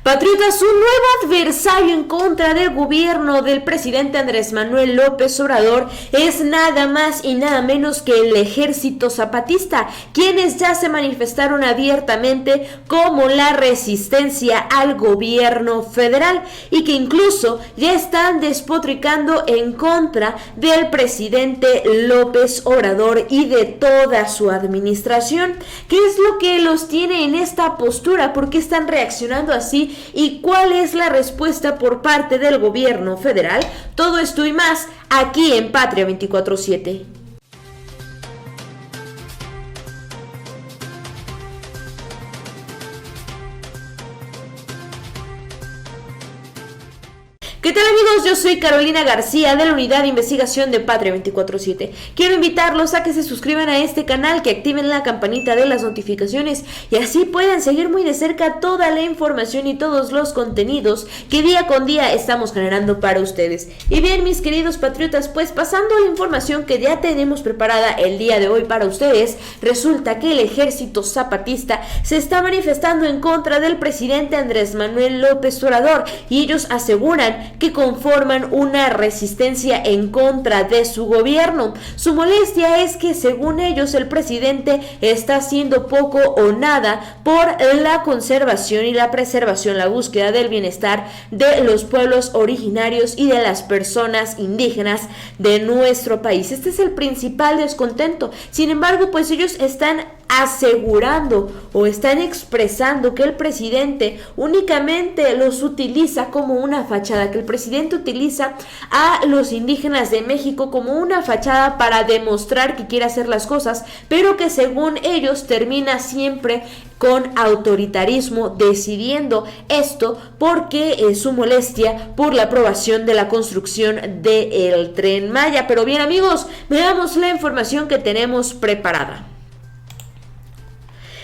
Patriotas, un nuevo adversario en contra del gobierno del presidente Andrés Manuel López Obrador es nada más y nada menos que el Ejército Zapatista, quienes ya se manifestaron abiertamente como la resistencia al gobierno federal y que incluso ya están despotricando en contra del presidente López Obrador y de toda su administración. ¿Qué es lo que los tiene en esta postura? ¿Por qué están reaccionando así? ¿Y cuál es la respuesta por parte del gobierno federal? Todo esto y más aquí en Patria 24/7. ¿Qué tal, amigos? Yo soy Carolina García de la Unidad de Investigación de Patria 24/7. Quiero invitarlos a que se suscriban a este canal, que activen la campanita de las notificaciones y así puedan seguir muy de cerca toda la información y todos los contenidos que día con día estamos generando para ustedes. Y bien, mis queridos patriotas, pues pasando a la información que ya tenemos preparada el día de hoy para ustedes, resulta que el Ejército Zapatista se está manifestando en contra del presidente Andrés Manuel López Obrador y ellos aseguran que conforman una resistencia en contra de su gobierno. Su molestia es que, según ellos, el presidente está haciendo poco o nada por la conservación y la preservación, la búsqueda del bienestar de los pueblos originarios y de las personas indígenas de nuestro país. Este es el principal descontento. Sin embargo, pues ellos están asegurando o están expresando que el presidente únicamente los utiliza como una fachada, que el presidente utiliza a los indígenas de México como una fachada para demostrar que quiere hacer las cosas, pero que según ellos termina siempre con autoritarismo, decidiendo esto porque su molestia por la aprobación de la construcción del Tren Maya. Pero bien, amigos, veamos la información que tenemos preparada.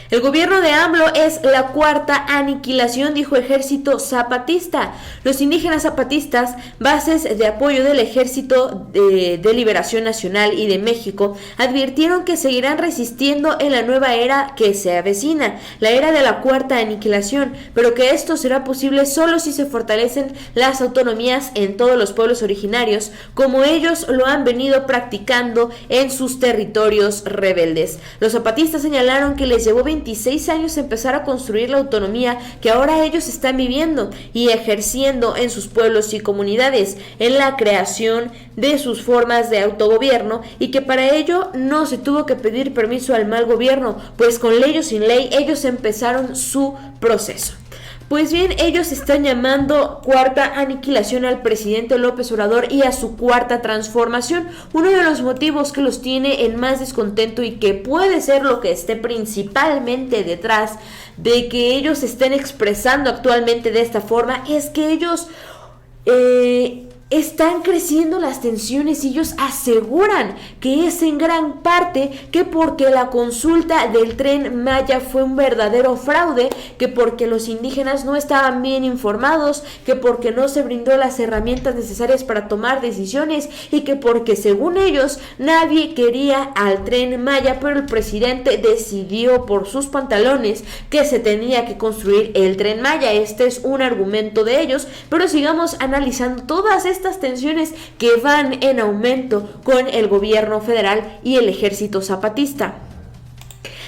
El gobierno de AMLO es la cuarta aniquilación, dijo Ejército Zapatista. Los indígenas zapatistas, bases de apoyo del Ejército de Liberación Nacional y de México, advirtieron que seguirán resistiendo en la nueva era que se avecina, la era de la cuarta aniquilación, pero que esto será posible solo si se fortalecen las autonomías en todos los pueblos originarios, como ellos lo han venido practicando en sus territorios rebeldes. Los zapatistas señalaron que les llevó 26 años empezar a construir la autonomía que ahora ellos están viviendo y ejerciendo en sus pueblos y comunidades, en la creación de sus formas de autogobierno, y que para ello no se tuvo que pedir permiso al mal gobierno, pues con ley o sin ley ellos empezaron su proceso. Pues bien, ellos están llamando cuarta aniquilación al presidente López Obrador y a su cuarta transformación. Uno de los motivos que los tiene en más descontento y que puede ser lo que esté principalmente detrás de que ellos estén expresando actualmente de esta forma es que ellos están creciendo las tensiones y ellos aseguran que es en gran parte que porque la consulta del Tren Maya fue un verdadero fraude, que porque los indígenas no estaban bien informados, que porque no se brindó las herramientas necesarias para tomar decisiones y que porque según ellos nadie quería al Tren Maya, pero el presidente decidió por sus pantalones que se tenía que construir el Tren Maya. Este es un argumento de ellos, pero sigamos analizando todas estas tensiones que van en aumento con el gobierno federal y el Ejército Zapatista.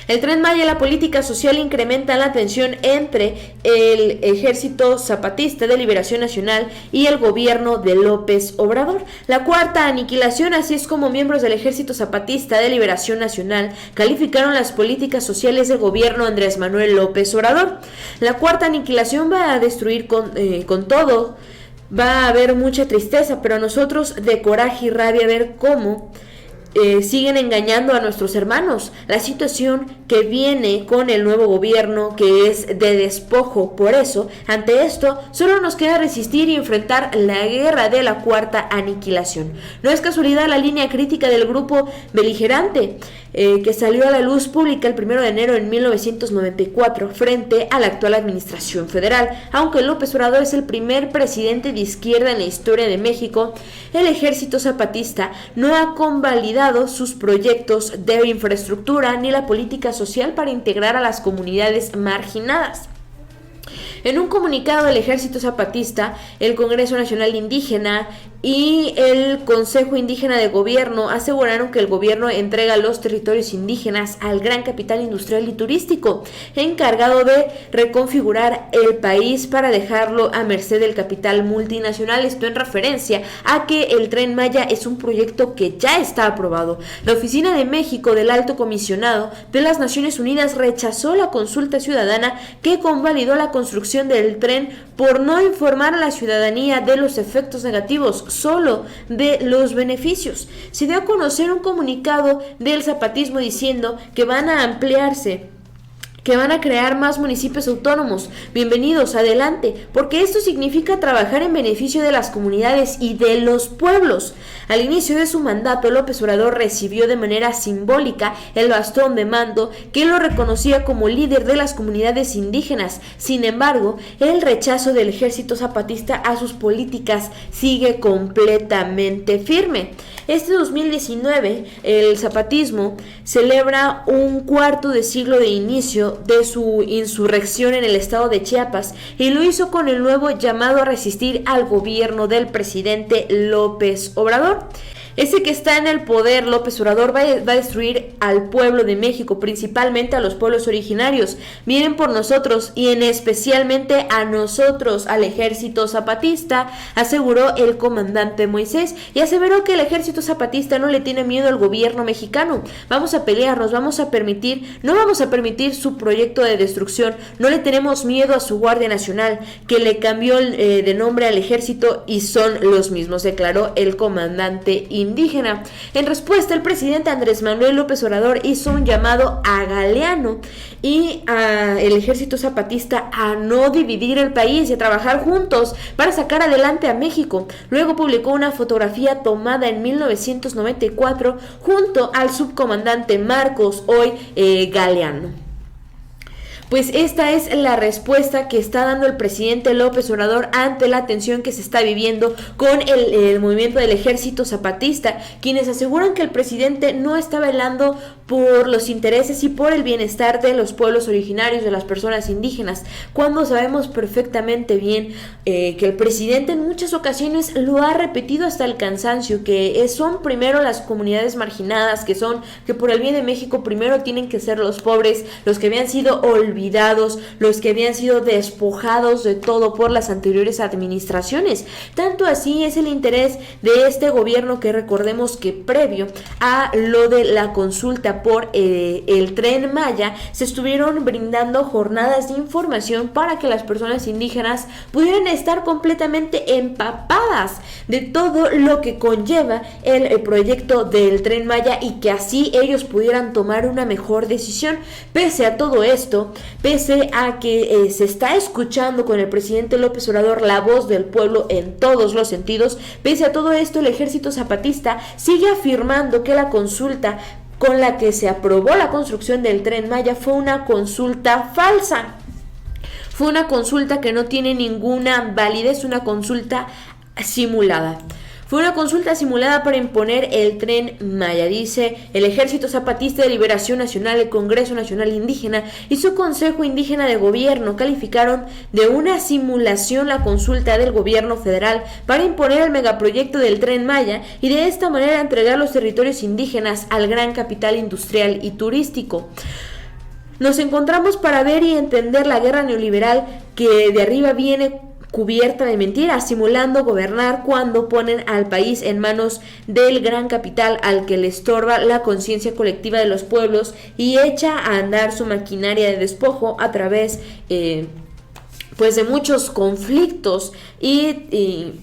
El Tren Maya y la política social incrementan la tensión entre el Ejército Zapatista de Liberación Nacional y el gobierno de López Obrador. La cuarta aniquilación, así es como miembros del Ejército Zapatista de Liberación Nacional calificaron las políticas sociales del gobierno Andrés Manuel López Obrador. La cuarta aniquilación va a destruir con todo. Va a haber mucha tristeza, pero a nosotros de coraje y rabia ver cómo siguen engañando a nuestros hermanos. La situación que viene con el nuevo gobierno, que es de despojo. Por eso, ante esto, solo nos queda resistir y enfrentar la guerra de la cuarta aniquilación. No es casualidad la línea crítica del grupo beligerante que salió a la luz pública el 1 de enero de 1994 frente a la actual administración federal. Aunque López Obrador es el primer presidente de izquierda en la historia de México, el Ejército Zapatista no ha convalidado sus proyectos de infraestructura ni la política social para integrar a las comunidades marginadas. En un comunicado del Ejército Zapatista, el Congreso Nacional Indígena y el Consejo Indígena de Gobierno aseguraron que el gobierno entrega los territorios indígenas al gran capital industrial y turístico, encargado de reconfigurar el país para dejarlo a merced del capital multinacional. Esto en referencia a que el Tren Maya es un proyecto que ya está aprobado. La Oficina de México del Alto Comisionado de las Naciones Unidas rechazó la consulta ciudadana que convalidó la construcción del tren por no informar a la ciudadanía de los efectos negativos, solo de los beneficios. Se dio a conocer un comunicado del zapatismo diciendo que van a ampliarse, que van a crear más municipios autónomos. Bienvenidos, adelante, porque esto significa trabajar en beneficio de las comunidades y de los pueblos. Al inicio de su mandato, López Obrador recibió de manera simbólica el bastón de mando que lo reconocía como líder de las comunidades indígenas. Sin embargo, el rechazo del Ejército Zapatista a sus políticas sigue completamente firme. Este 2019, el zapatismo celebra un cuarto de siglo de inicio de su insurrección en el estado de Chiapas y lo hizo con el nuevo llamado a resistir al gobierno del presidente López Obrador. Ese que está en el poder, López Obrador, va a destruir al pueblo de México, principalmente a los pueblos originarios. Vienen por nosotros y en especialmente a nosotros, al Ejército Zapatista, aseguró el comandante Moisés, y aseveró que el Ejército Zapatista no le tiene miedo al gobierno mexicano. Vamos a pelearnos, no vamos a permitir su proyecto de destrucción, no le tenemos miedo a su Guardia Nacional, que le cambió de nombre al ejército y son los mismos, declaró el comandante indígena. En respuesta, el presidente Andrés Manuel López Obrador hizo un llamado a Galeano y al Ejército Zapatista a no dividir el país y a trabajar juntos para sacar adelante a México. Luego publicó una fotografía tomada en 1994 junto al subcomandante Marcos, hoy Galeano. Pues esta es la respuesta que está dando el presidente López Obrador ante la tensión que se está viviendo con el movimiento del Ejército Zapatista, quienes aseguran que el presidente no está velando por los intereses y por el bienestar de los pueblos originarios, de las personas indígenas, cuando sabemos perfectamente bien que el presidente en muchas ocasiones lo ha repetido hasta el cansancio, que son primero las comunidades marginadas, que por el bien de México primero tienen que ser los pobres, los que habían sido olvidados, los que habían sido despojados de todo por las anteriores administraciones. Tanto así es el interés de este gobierno que recordemos que previo a lo de la consulta por el Tren Maya se estuvieron brindando jornadas de información para que las personas indígenas pudieran estar completamente empapadas de todo lo que conlleva el proyecto del Tren Maya y que así ellos pudieran tomar una mejor decisión. Pese a todo esto, pese a que se está escuchando con el presidente López Obrador la voz del pueblo en todos los sentidos, pese a todo esto, el Ejército Zapatista sigue afirmando que la consulta con la que se aprobó la construcción del Tren Maya fue una consulta falsa. Fue una consulta que no tiene ninguna validez, una consulta simulada. Fue una consulta simulada para imponer el Tren Maya, dice el Ejército Zapatista de Liberación Nacional, el Congreso Nacional Indígena y su Consejo Indígena de Gobierno calificaron de una simulación la consulta del gobierno federal para imponer el megaproyecto del Tren Maya y de esta manera entregar los territorios indígenas al gran capital industrial y turístico. Nos encontramos para ver y entender la guerra neoliberal que de arriba viene cubierta de mentiras, simulando gobernar cuando ponen al país en manos del gran capital al que le estorba la conciencia colectiva de los pueblos y echa a andar su maquinaria de despojo a través pues de muchos conflictos y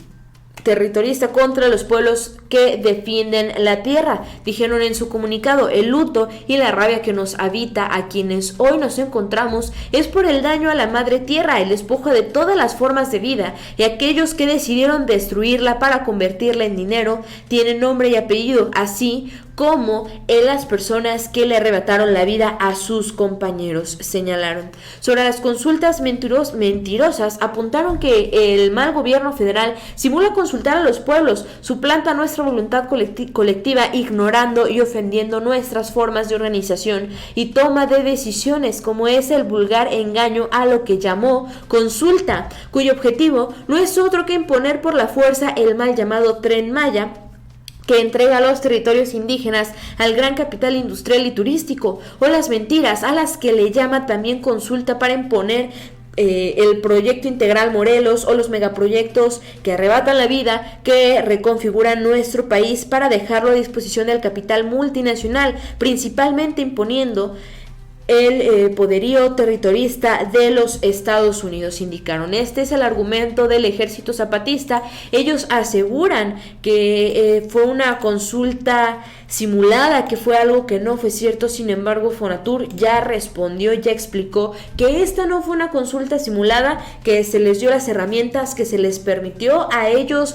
territorista contra los pueblos que defienden la tierra. Dijeron en su comunicado: el luto y la rabia que nos habita a quienes hoy nos encontramos es por el daño a la madre tierra, el despojo de todas las formas de vida, y aquellos que decidieron destruirla para convertirla en dinero tienen nombre y apellido, así como en las personas que le arrebataron la vida a sus compañeros, señalaron. Sobre las consultas mentirosas, apuntaron que el mal gobierno federal simula consultar a los pueblos, suplanta nuestra nuestra voluntad colectiva, ignorando y ofendiendo nuestras formas de organización y toma de decisiones, como es el vulgar engaño a lo que llamó consulta, cuyo objetivo no es otro que imponer por la fuerza el mal llamado Tren Maya, que entrega los territorios indígenas al gran capital industrial y turístico, o las mentiras a las que le llama también consulta para imponer el proyecto integral Morelos, o los megaproyectos que arrebatan la vida, que reconfiguran nuestro país para dejarlo a disposición del capital multinacional, principalmente imponiendo el poderío territorialista de los Estados Unidos, indicaron. Este es el argumento del Ejército Zapatista. Ellos aseguran que fue una consulta simulada, que fue algo que no fue cierto. Sin embargo, Fonatur ya respondió, ya explicó que esta no fue una consulta simulada, que se les dio las herramientas, que se les permitió a ellos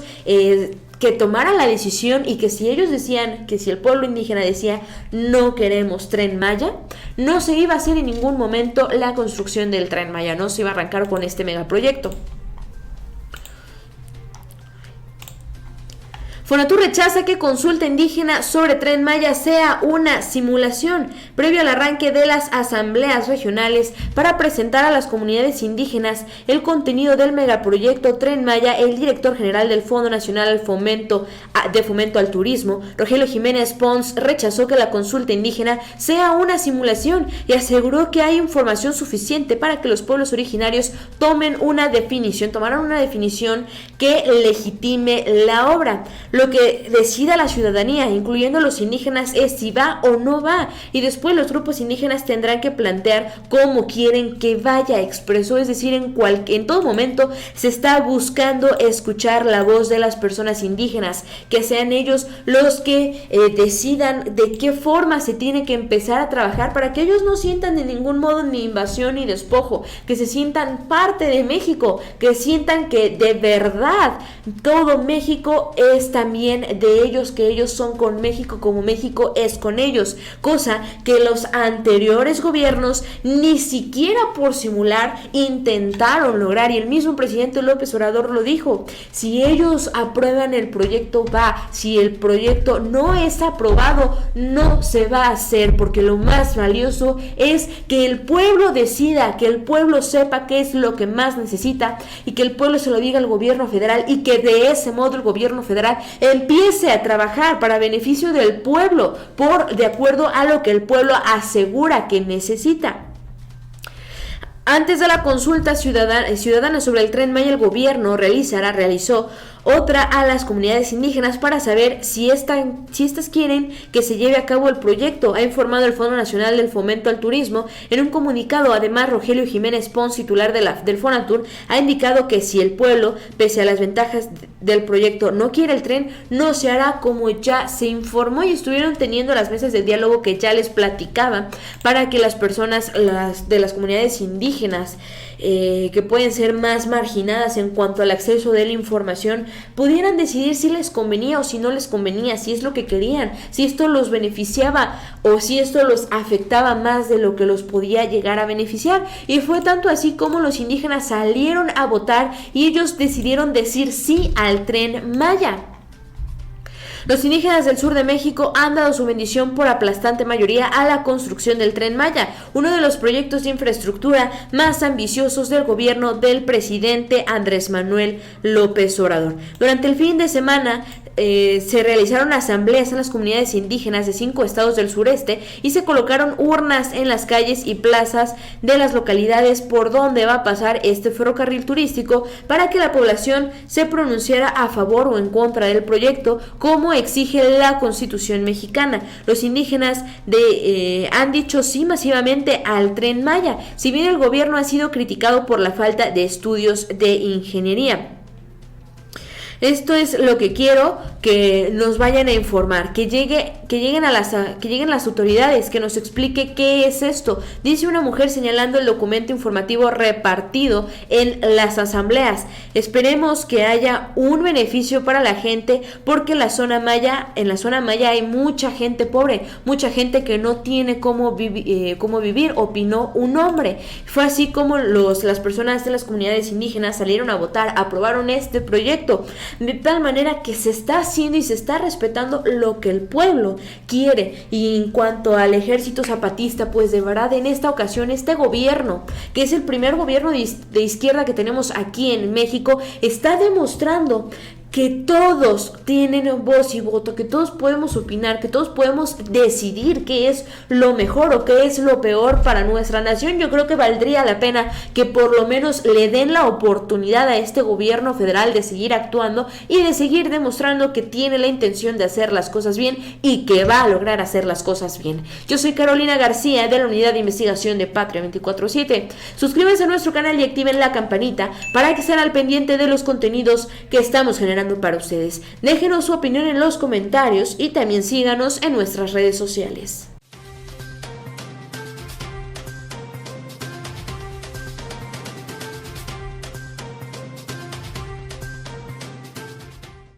que tomaran la decisión, y que si ellos decían, que si el pueblo indígena decía no queremos Tren Maya, no se iba a hacer en ningún momento la construcción del Tren Maya, no se iba a arrancar con este megaproyecto. Fonatur rechaza que consulta indígena sobre Tren Maya sea una simulación. Previo al arranque de las asambleas regionales para presentar a las comunidades indígenas el contenido del megaproyecto Tren Maya, el director general del Fondo Nacional de Fomento al Turismo, Rogelio Jiménez Pons, rechazó que la consulta indígena sea una simulación y aseguró que hay información suficiente para que los pueblos originarios tomaran una definición que legitime la obra. Lo que decida la ciudadanía, incluyendo los indígenas, es si va o no va, y después los grupos indígenas tendrán que plantear cómo quieren que vaya, expresó. Es decir, en todo momento se está buscando escuchar la voz de las personas indígenas, que sean ellos los que decidan de qué forma se tiene que empezar a trabajar, para que ellos no sientan de ningún modo ni invasión ni despojo, que se sientan parte de México, que sientan que de verdad todo México es también de ellos, que ellos son con México como México es con ellos, cosa que los anteriores gobiernos ni siquiera por simular intentaron lograr, y el mismo presidente López Obrador lo dijo: si ellos aprueban el proyecto va, si el proyecto no es aprobado no se va a hacer, porque lo más valioso es que el pueblo decida, que el pueblo sepa qué es lo que más necesita, y que el pueblo se lo diga al gobierno federal, y que de ese modo el gobierno federal empiece a trabajar para beneficio del pueblo, de acuerdo a lo que el pueblo asegura que necesita. Antes de la consulta ciudadana sobre el Tren Maya, el gobierno realizó otra a las comunidades indígenas para saber si estas quieren que se lleve a cabo el proyecto, ha informado el Fondo Nacional del Fomento al Turismo en un comunicado. Además, Rogelio Jiménez Pons, titular del Fonatur, ha indicado que si el pueblo, pese a las ventajas del proyecto, no quiere el tren, no se hará, como ya se informó, y estuvieron teniendo las mesas de diálogo que ya les platicaba, para que las personas de las comunidades indígenas que pueden ser más marginadas en cuanto al acceso de la información, pudieran decidir si les convenía o si no les convenía, si es lo que querían, si esto los beneficiaba o si esto los afectaba más de lo que los podía llegar a beneficiar. Y fue tanto así como los indígenas salieron a votar y ellos decidieron decir sí al Tren Maya. Los indígenas del sur de México han dado su bendición por aplastante mayoría a la construcción del Tren Maya, uno de los proyectos de infraestructura más ambiciosos del gobierno del presidente Andrés Manuel López Obrador. Durante el fin de semana se realizaron asambleas en las comunidades indígenas de 5 estados del sureste y se colocaron urnas en las calles y plazas de las localidades por donde va a pasar este ferrocarril turístico, para que la población se pronunciara a favor o en contra del proyecto, como exige la Constitución mexicana. Los indígenas han dicho sí masivamente al Tren Maya, si bien el gobierno ha sido criticado por la falta de estudios de ingeniería. Esto es lo que quiero que nos vayan a informar, que lleguen las autoridades, que nos explique qué es esto, dice una mujer señalando el documento informativo repartido en las asambleas. Esperemos que haya un beneficio para la gente, porque en la zona maya hay mucha gente pobre, mucha gente que no tiene cómo vivir, opinó un hombre. Fue así como las personas de las comunidades indígenas salieron a votar, aprobaron este proyecto, de tal manera que se está haciendo y se está respetando lo que el pueblo quiere. Y en cuanto al ejército zapatista, pues de verdad en esta ocasión este gobierno, que es el primer gobierno de izquierda que tenemos aquí en México, está demostrando que todos tienen voz y voto, que todos podemos opinar, que todos podemos decidir qué es lo mejor o qué es lo peor para nuestra nación. Yo creo que valdría la pena que por lo menos le den la oportunidad a este gobierno federal de seguir actuando y de seguir demostrando que tiene la intención de hacer las cosas bien y que va a lograr hacer las cosas bien. Yo soy Carolina García de la Unidad de Investigación de Patria 24/7. Suscríbanse a nuestro canal y activen la campanita para que estén al pendiente de los contenidos que estamos generando para ustedes. Déjenos su opinión en los comentarios y también síganos en nuestras redes sociales.